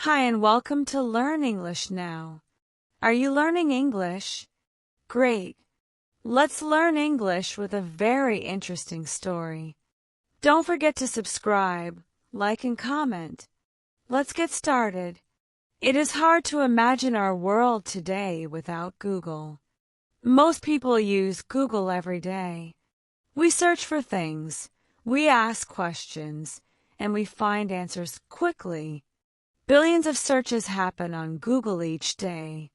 Hi and welcome to Learn English Now. Are you learning English? Great. Let's learn English with a very interesting story. Don't forget to subscribe, like and comment. Let's get started. It is hard to imagine our world today without Google. Most people use Google every day. We search for things, we ask questions, and we find answers quickly. Billions of searches happen on Google each day.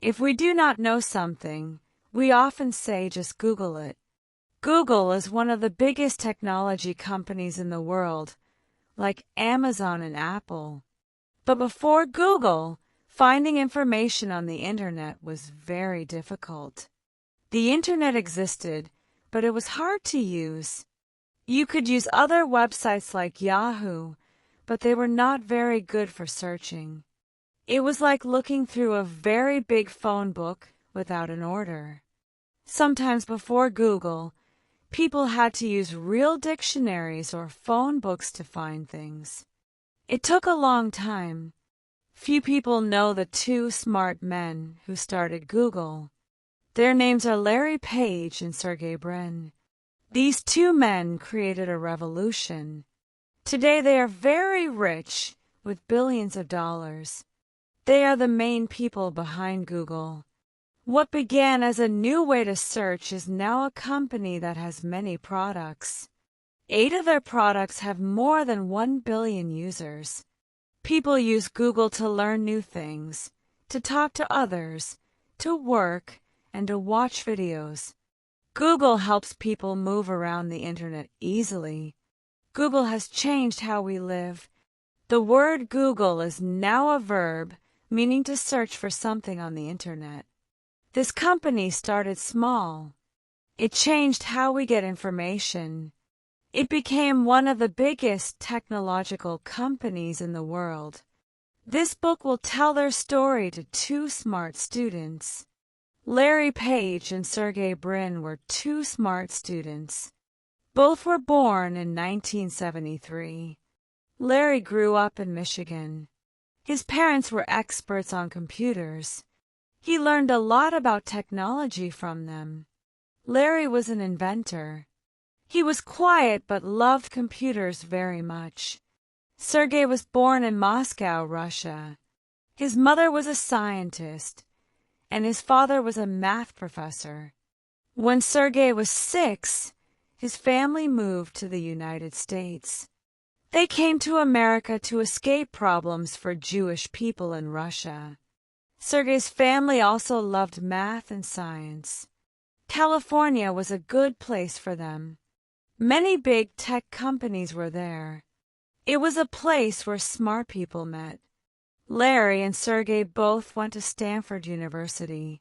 If we do not know something, we often say just Google it. Google is one of the biggest technology companies in the world, like Amazon and Apple. But before Google, finding information on the internet was very difficult. The internet existed, but it was hard to use. You could use other websites like Yahoo, but they were not very good for searching. It was like looking through a very big phone book without an order. Sometimes before Google, people had to use real dictionaries or phone books to find things. It took a long time. Few people know the two smart men who started Google. Their names are Larry Page and Sergey Brin. These two men created a revolution. Today they are very rich with billions of dollars. They are the main people behind Google. What began as a new way to search is now a company that has many products. 8 of their products have more than 1 billion users. People use Google to learn new things, to talk to others, to work, and to watch videos. Google helps people move around the internet easily. Google has changed how we live. The word Google is now a verb, meaning to search for something on the internet. This company started small. It changed how we get information. It became one of the biggest technological companies in the world. This book will tell their story to two smart students. Larry Page and Sergey Brin were two smart students. Both were born in 1973. Larry grew up in Michigan. His parents were experts on computers. He learned a lot about technology from them. Larry was an inventor. He was quiet but loved computers very much. Sergey was born in Moscow, Russia. His mother was a scientist, and his father was a math professor. When Sergey was 6, his family moved to the United States. They came to America to escape problems for Jewish people in Russia. Sergey's family also loved math and science. California was a good place for them. Many big tech companies were there. It was a place where smart people met. Larry and Sergey both went to Stanford University.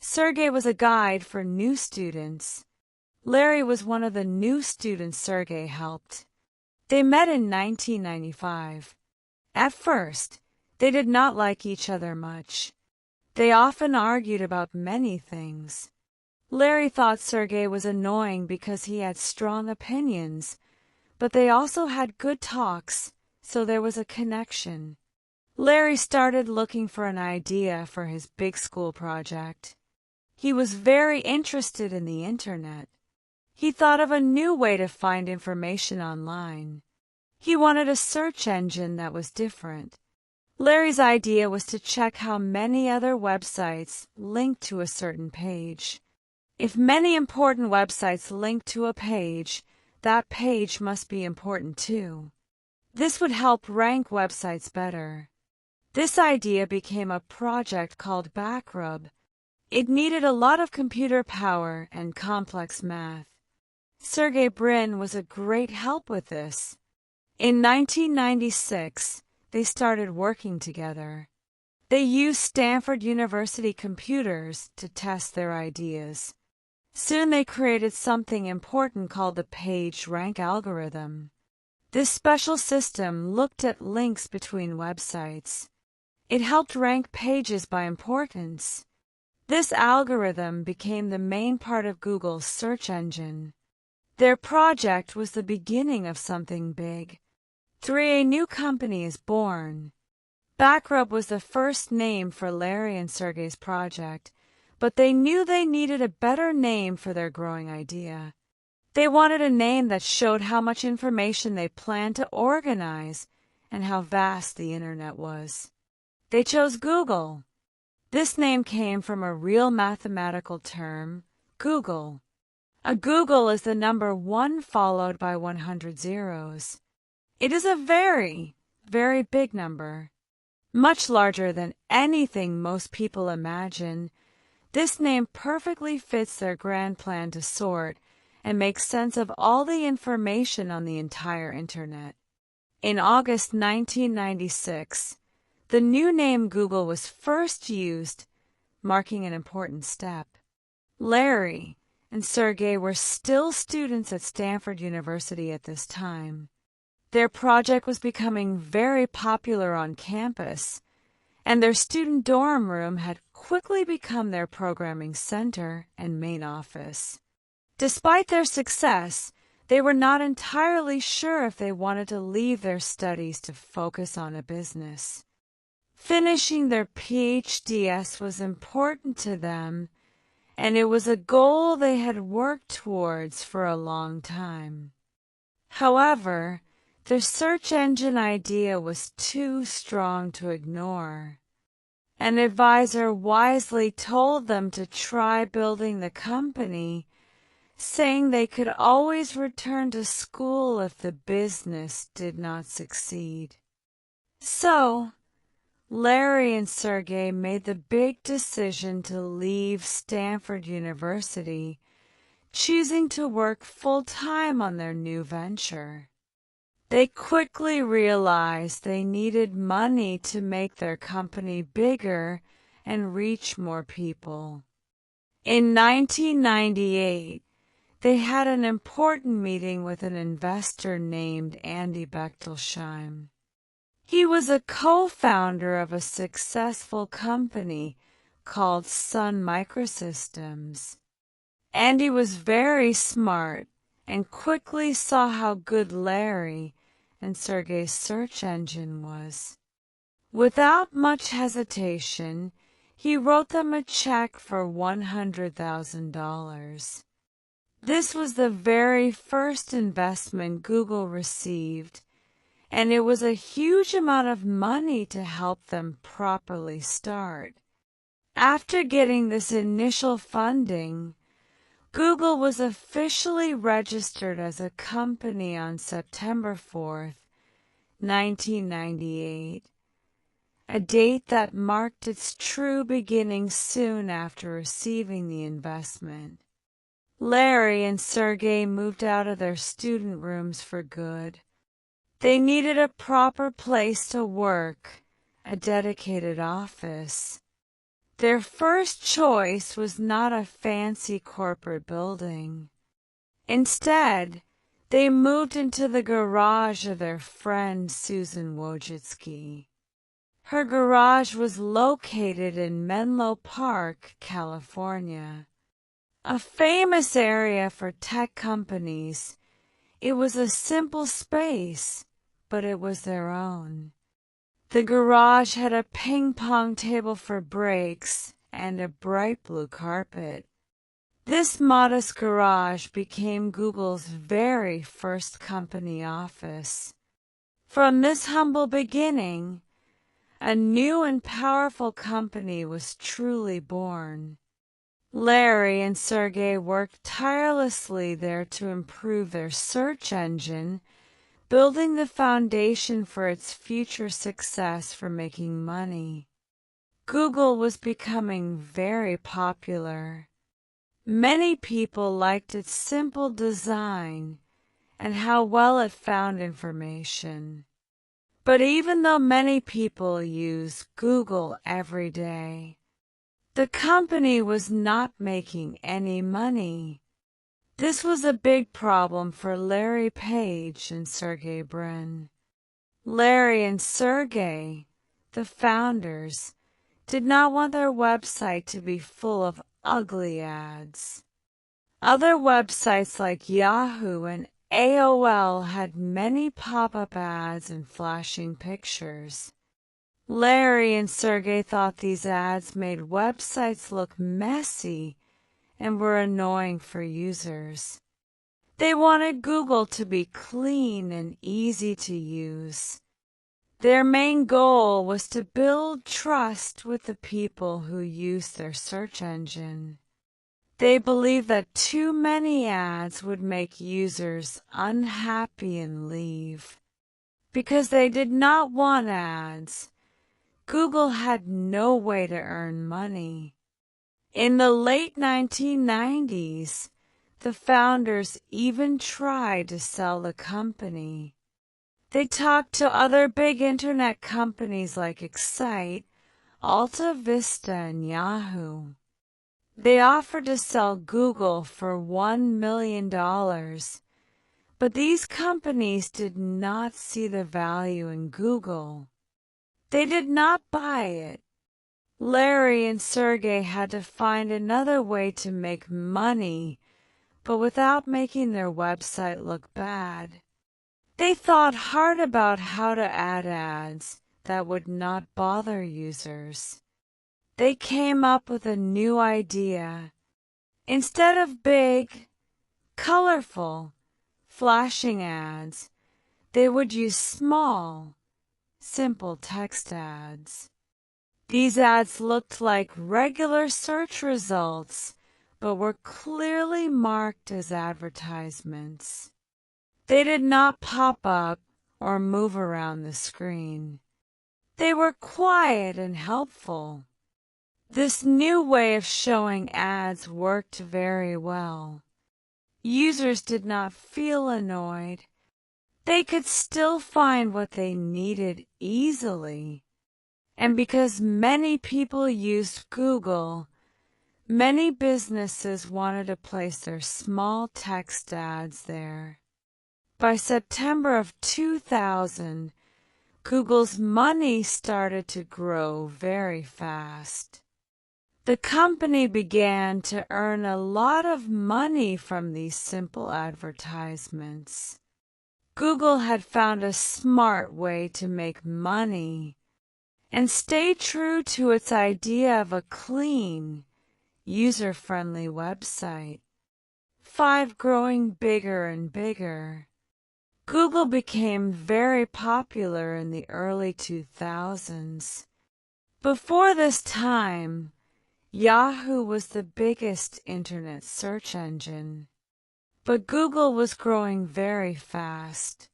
Sergey was a guide for new students. Larry was one of the new students Sergey helped. They met in 1995. At first, they did not like each other much. They often argued about many things. Larry thought Sergey was annoying because he had strong opinions, but they also had good talks, so there was a connection. Larry started looking for an idea for his big school project. He was very interested in the internet. He thought of a new way to find information online. He wanted a search engine that was different. Larry's idea was to check how many other websites linked to a certain page. If many important websites linked to a page, that page must be important too. This would help rank websites better. This idea became a project called Backrub. It needed a lot of computer power and complex math. Sergey Brin was a great help with this. In 1996, they started working together. They used Stanford University computers to test their ideas. Soon they created something important called the PageRank algorithm. This special system looked at links between websites. It helped rank pages by importance. This algorithm became the main part of Google's search engine. Their project was the beginning of something big. A new company is born. Backrub was the first name for Larry and Sergey's project, but they knew they needed a better name for their growing idea. They wanted a name that showed how much information they planned to organize and how vast the internet was. They chose Google. This name came from a real mathematical term, googol. A googol is the number 1 followed by 100 zeros. It is a very, very big number. Much larger than anything most people imagine. This name perfectly fits their grand plan to sort and make sense of all the information on the entire internet. In August 1996, the new name Google was first used, marking an important step. Larry and Sergey were still students at Stanford University at this time. Their project was becoming very popular on campus, and their student dorm room had quickly become their programming center and main office. Despite their success, they were not entirely sure if they wanted to leave their studies to focus on a business. Finishing their PhDs was important to them, and it was a goal they had worked towards for a long time. However, their search engine idea was too strong to ignore. An advisor wisely told them to try building the company, saying they could always return to school if the business did not succeed. So, Larry and Sergey made the big decision to leave Stanford University, choosing to work full-time on their new venture. They quickly realized they needed money to make their company bigger and reach more people. In 1998, they had an important meeting with an investor named Andy Bechtolsheim. He was a co-founder of a successful company called Sun Microsystems. Andy was very smart and quickly saw how good Larry and Sergey's search engine was. Without much hesitation, he wrote them a check for $100,000. This was the very first investment Google received, and it was a huge amount of money to help them properly start. After getting this initial funding, Google was officially registered as a company on September 4, 1998, a date that marked its true beginning soon after receiving the investment. Larry and Sergey moved out of their student rooms for good. They needed a proper place to work, a dedicated office. Their first choice was not a fancy corporate building. Instead, they moved into the garage of their friend Susan Wojcicki. Her garage was located in Menlo Park, California, a famous area for tech companies. It was a simple space, but it was their own. The garage had a ping-pong table for breaks and a bright blue carpet. This modest garage became Google's very first company office. From this humble beginning, a new and powerful company was truly born. Larry and Sergey worked tirelessly there to improve their search engine, building the foundation for its future success for making money. Google was becoming very popular. Many people liked its simple design and how well it found information. But even though many people use Google every day, the company was not making any money. This was a big problem for Larry Page and Sergey Brin. Larry and Sergey, the founders, did not want their website to be full of ugly ads. Other websites like Yahoo and AOL had many pop-up ads and flashing pictures. Larry and Sergey thought these ads made websites look messy and were annoying for users. They wanted Google to be clean and easy to use. Their main goal was to build trust with the people who use their search engine. They believed that too many ads would make users unhappy and leave. Because they did not want ads, Google had no way to earn money. In the late 1990s, the founders even tried to sell the company. They talked to other big internet companies like Excite, Alta Vista, and Yahoo. They offered to sell Google for $1 million, but these companies did not see the value in Google. They did not buy it. Larry and Sergey had to find another way to make money, but without making their website look bad. They thought hard about how to add ads that would not bother users. They came up with a new idea. Instead of big, colorful, flashing ads, they would use small, simple text ads. These ads looked like regular search results, but were clearly marked as advertisements. They did not pop up or move around the screen. They were quiet and helpful. This new way of showing ads worked very well. Users did not feel annoyed. They could still find what they needed easily. And because many people used Google, many businesses wanted to place their small text ads there. By September of 2000, Google's money started to grow very fast. The company began to earn a lot of money from these simple advertisements. Google had found a smart way to make money and stay true to its idea of a clean, user-friendly website. 5 growing bigger and bigger. Google became very popular in the early 2000s. Before this time, Yahoo was the biggest internet search engine, but Google was growing very fast.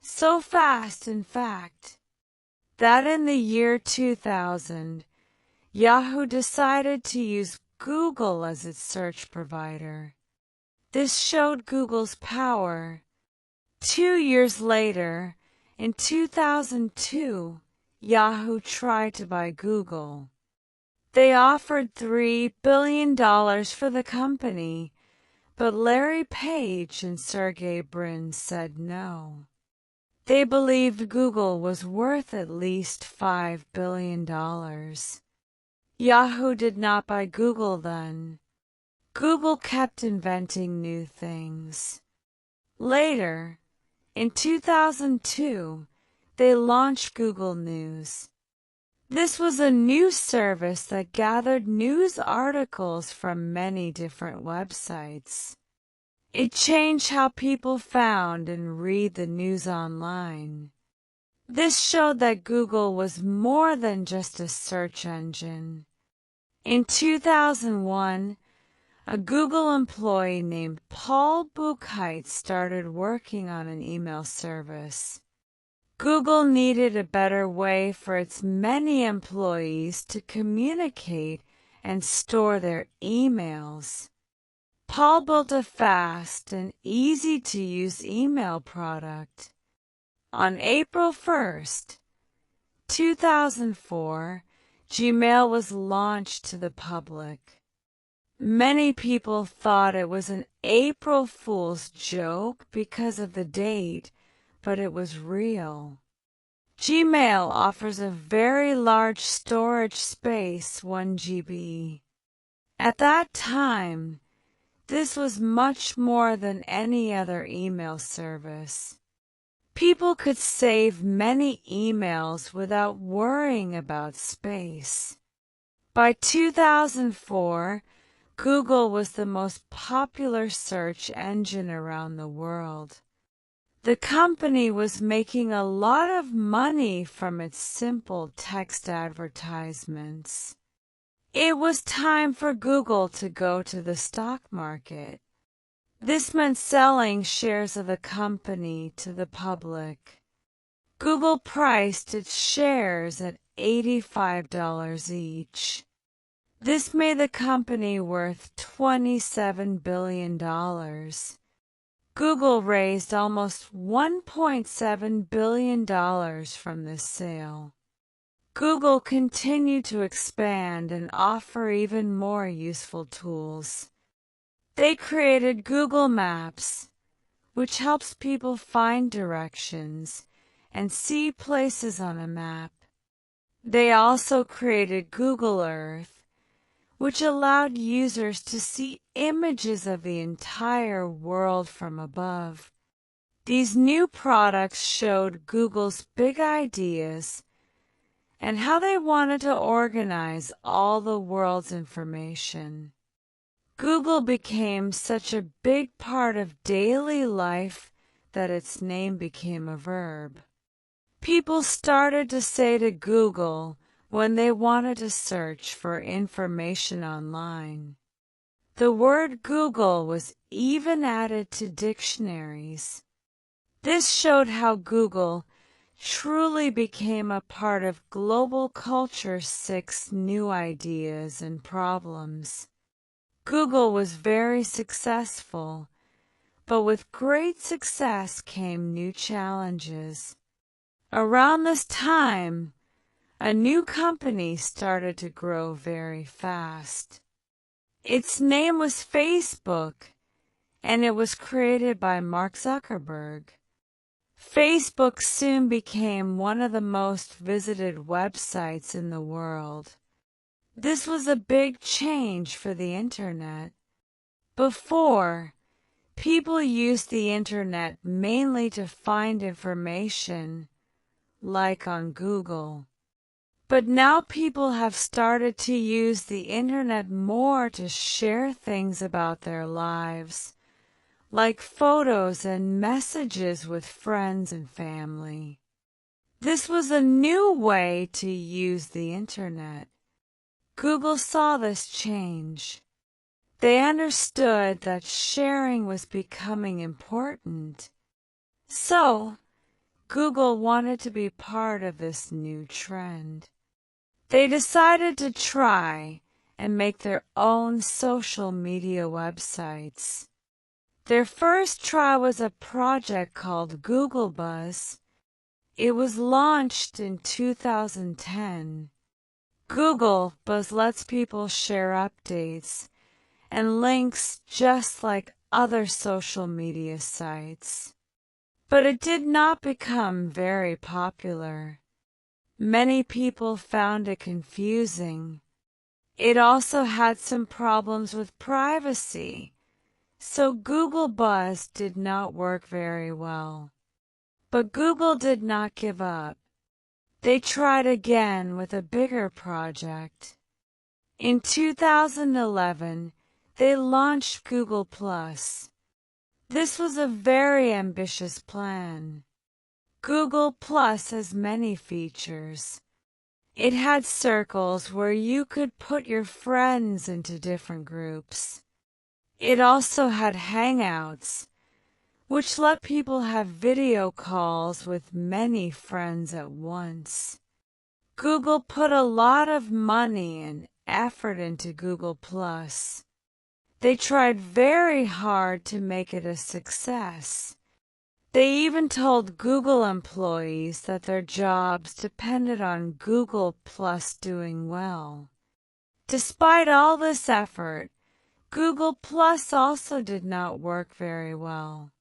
So fast, in fact, that in the year 2000, Yahoo decided to use Google as its search provider. This showed Google's power. 2 years later, in 2002, Yahoo tried to buy Google. They offered $3 billion for the company, but Larry Page and Sergey Brin said no. They believed Google was worth at least $5 billion. Yahoo did not buy Google then. Google kept inventing new things. Later, in 2002, they launched Google News. This was a news service that gathered news articles from many different websites. It changed how people found and read the news online. This showed that Google was more than just a search engine. In 2001, a Google employee named Paul Buchheit started working on an email service. Google needed a better way for its many employees to communicate and store their emails. Paul built a fast and easy-to-use email product. On April 1st, 2004, Gmail was launched to the public. Many people thought it was an April Fool's joke because of the date, but it was real. Gmail offers a very large storage space, 1 GB. At that time, this was much more than any other email service. People could save many emails without worrying about space. By 2004, Google was the most popular search engine around the world. The company was making a lot of money from its simple text advertisements. It was time for Google to go to the stock market. This meant selling shares of the company to the public. Google priced its shares at $85 each. This made the company worth $27 billion. Google raised almost $1.7 billion from this sale. Google continued to expand and offer even more useful tools. They created Google Maps, which helps people find directions and see places on a map. They also created Google Earth, which allowed users to see images of the entire world from above. These new products showed Google's big ideas and how they wanted to organize all the world's information. Google became such a big part of daily life that its name became a verb. People started to say to Google when they wanted to search for information online. The word Google was even added to dictionaries. This showed how Google truly became a part of global culture's 6 new ideas and problems. Google was very successful, but with great success came new challenges. Around this time, a new company started to grow very fast. Its name was Facebook, and it was created by Mark Zuckerberg. Facebook soon became one of the most visited websites in the world. This was a big change for the Internet. Before, people used the Internet mainly to find information, like on Google. But now people have started to use the Internet more to share things about their lives, like photos and messages with friends and family. This was a new way to use the Internet. Google saw this change. They understood that sharing was becoming important. So, Google wanted to be part of this new trend. They decided to try and make their own social media websites. Their first try was a project called Google Buzz. It was launched in 2010. Google Buzz lets people share updates and links just like other social media sites. But it did not become very popular. Many people found it confusing. It also had some problems with privacy, so Google Buzz did not work very well. But Google did not give up. They tried again with a bigger project. In 2011, they launched Google+. This was a very ambitious plan. Google Plus has many features. It had circles where you could put your friends into different groups. It also had Hangouts, which let people have video calls with many friends at once. Google put a lot of money and effort into Google+. They tried very hard to make it a success. They even told Google employees that their jobs depended on Google+ doing well. Despite all this effort, Google+ also did not work very well.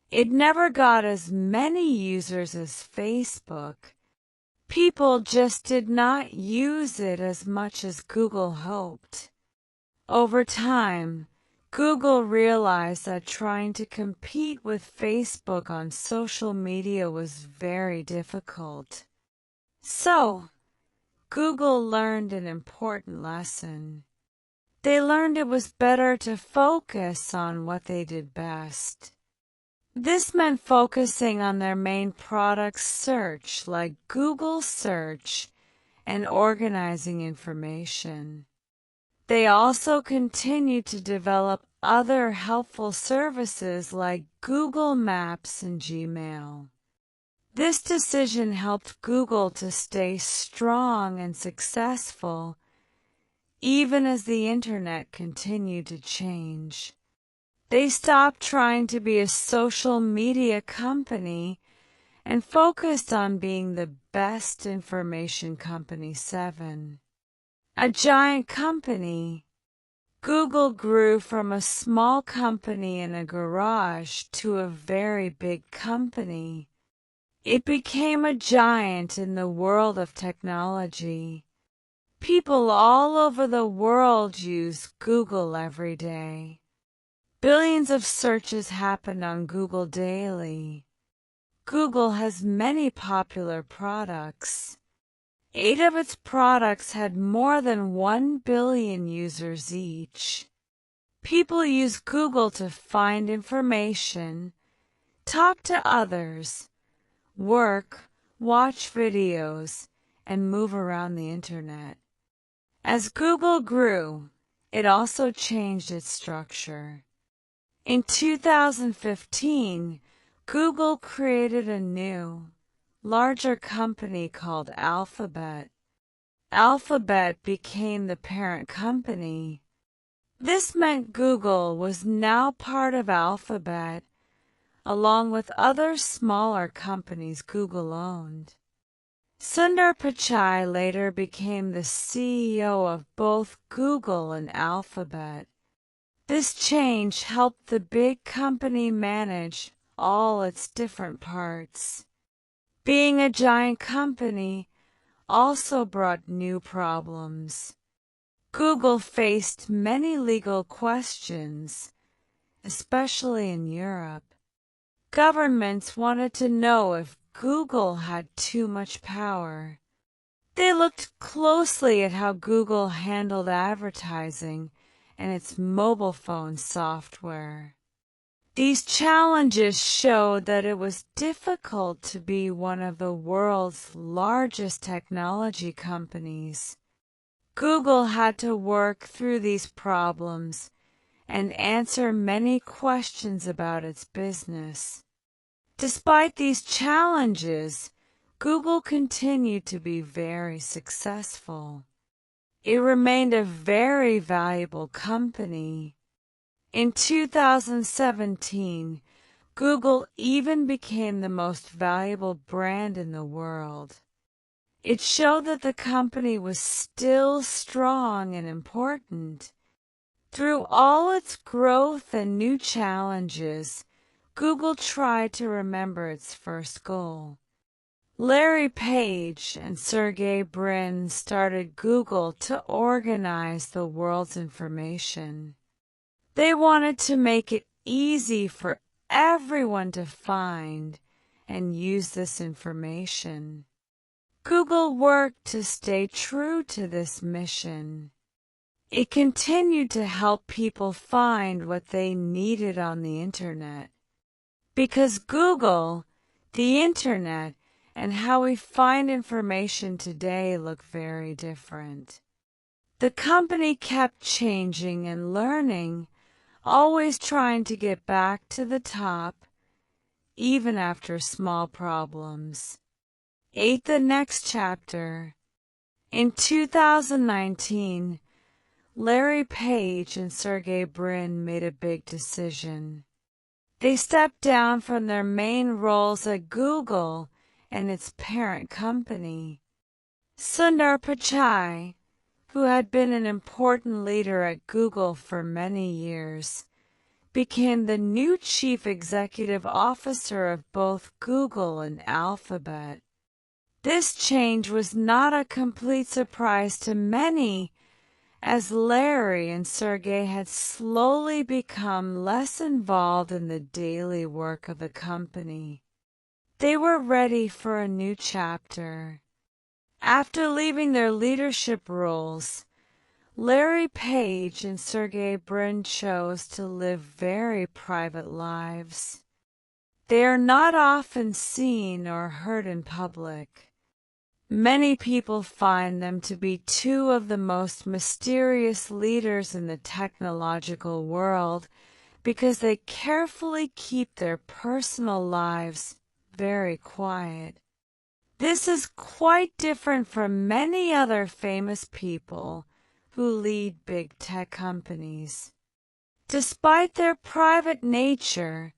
It never got as many users as Facebook. People just did not use it as much as Google hoped. Over time, Google realized that trying to compete with Facebook on social media was very difficult. So, Google learned an important lesson. They learned it was better to focus on what they did best. This meant focusing on their main product search, like Google Search, and organizing information. They also continued to develop other helpful services like Google Maps and Gmail. This decision helped Google to stay strong and successful, even as the internet continued to change. They stopped trying to be a social media company and focused on being the best information company. 7. A giant company. Google grew from a small company in a garage to a very big company. It became a giant in the world of technology. People all over the world use Google every day. Billions of searches happen on Google daily. Google has many popular products. 8 of its products had more than 1 billion users each. People use Google to find information, talk to others, work, watch videos, and move around the internet. As Google grew, it also changed its structure. In 2015, Google created a new, larger company called Alphabet. Alphabet became the parent company. This meant Google was now part of Alphabet, along with other smaller companies Google owned. Sundar Pichai later became the CEO of both Google and Alphabet. This change helped the big company manage all its different parts. Being a giant company also brought new problems. Google faced many legal questions, especially in Europe. Governments wanted to know if Google had too much power. They looked closely at how Google handled advertising and its mobile phone software. These challenges showed that it was difficult to be one of the world's largest technology companies. Google had to work through these problems and answer many questions about its business. Despite these challenges, Google continued to be very successful. It remained a very valuable company. In 2017, Google even became the most valuable brand in the world. It showed that the company was still strong and important. Through all its growth and new challenges, Google tried to remember its first goal. Larry Page and Sergey Brin started Google to organize the world's information. They wanted to make it easy for everyone to find and use this information. Google worked to stay true to this mission. It continued to help people find what they needed on the internet. Because Google, the internet, and how we find information today look very different. The company kept changing and learning, always trying to get back to the top, even after small problems. 8. The next chapter. In 2019, Larry Page and Sergey Brin made a big decision. They stepped down from their main roles at Google and its parent company. Sundar Pichai, who had been an important leader at Google for many years, became the new chief executive officer of both Google and Alphabet. This change was not a complete surprise to many, as Larry and Sergey had slowly become less involved in the daily work of the company. They were ready for a new chapter. After leaving their leadership roles, Larry Page and Sergey Brin chose to live very private lives. They are not often seen or heard in public. Many people find them to be two of the most mysterious leaders in the technological world because they carefully keep their personal lives very quiet. This is quite different from many other famous people who lead big tech companies. Despite their private nature,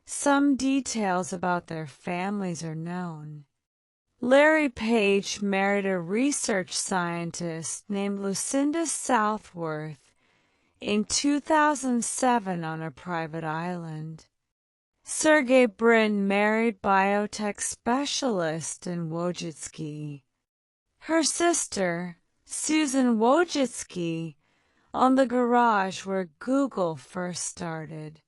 some details about their families are known. Larry Page married a research scientist named Lucinda Southworth in 2007 on a private island. Sergey Brin married biotech specialist in Wojcicki. Her sister, Susan Wojcicki, owned the garage where Google first started.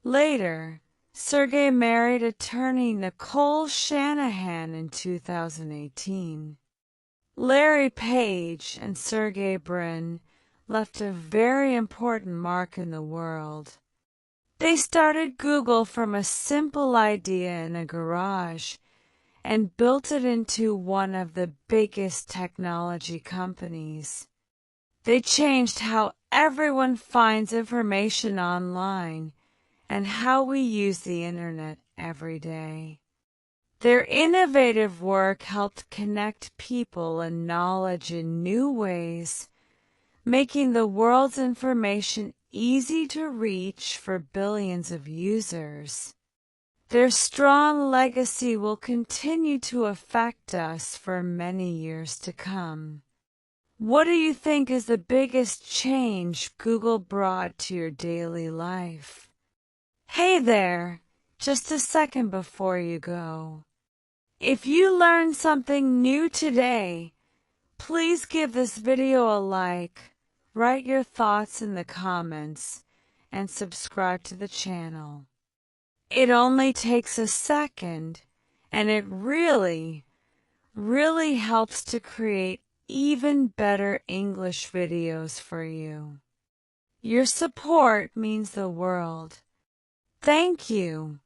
Later, Sergey married attorney Nicole Shanahan in 2018. Larry Page and Sergey Brin left a very important mark in the world. They started Google from a simple idea in a garage and built it into one of the biggest technology companies. They changed how everyone finds information online and how we use the internet every day. Their innovative work helped connect people and knowledge in new ways, making the world's information easy to reach for billions of users. Their strong legacy will continue to affect us for many years to come. What do you think is the biggest change Google brought to your daily life? Hey there, just a second before you go. If you learned something new today, please give this video a like, write your thoughts in the comments, and subscribe to the channel. It only takes a second, and it really helps to create even better English videos for you. Your support means the world. Thank you.